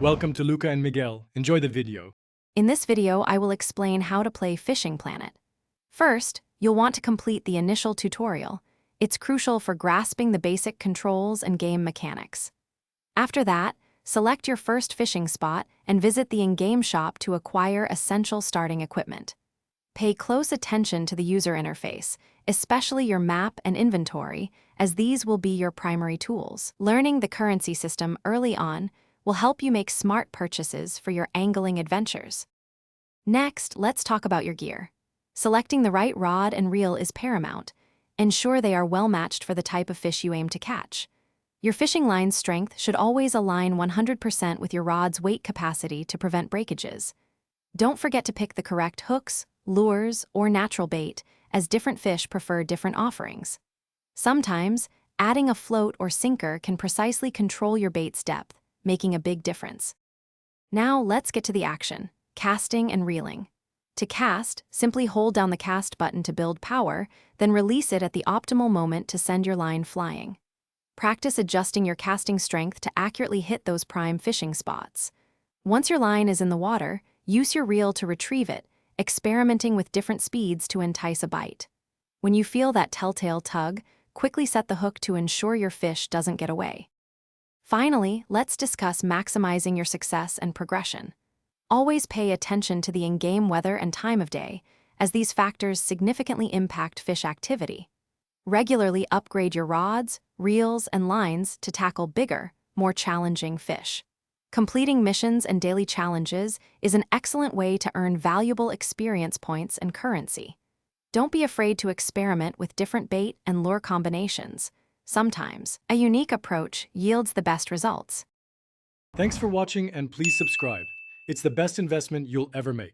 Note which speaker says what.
Speaker 1: Welcome to Luca and Miguel. Enjoy the video.
Speaker 2: In this video, I will explain how to play Fishing Planet. First, you'll want to complete the initial tutorial. It's crucial for grasping the basic controls and game mechanics. After that, select your first fishing spot and visit the in-game shop to acquire essential starting equipment. Pay close attention to the user interface, especially your map and inventory, as these will be your primary tools. Learning the currency system early on will help you make smart purchases for your angling adventures. Next, let's talk about your gear. Selecting the right rod and reel is paramount. Ensure they are well matched for the type of fish you aim to catch. Your fishing line's strength should always align 100% with your rod's weight capacity to prevent breakages. Don't forget to pick the correct hooks, lures, or natural bait, as different fish prefer different offerings. Sometimes, adding a float or sinker can precisely control your bait's depth, making a big difference. Now let's get to the action, casting and reeling. To cast, simply hold down the cast button to build power, then release it at the optimal moment to send your line flying. Practice adjusting your casting strength to accurately hit those prime fishing spots. Once your line is in the water, use your reel to retrieve it, experimenting with different speeds to entice a bite. When you feel that telltale tug, quickly set the hook to ensure your fish doesn't get away. Finally, let's discuss maximizing your success and progression. Always pay attention to the in-game weather and time of day, as these factors significantly impact fish activity. Regularly upgrade your rods, reels, and lines to tackle bigger, more challenging fish. Completing missions and daily challenges is an excellent way to earn valuable experience points and currency. Don't be afraid to experiment with different bait and lure combinations. Sometimes, a unique approach yields the best results.
Speaker 1: Thanks for watching and please subscribe. It's the best investment you'll ever make.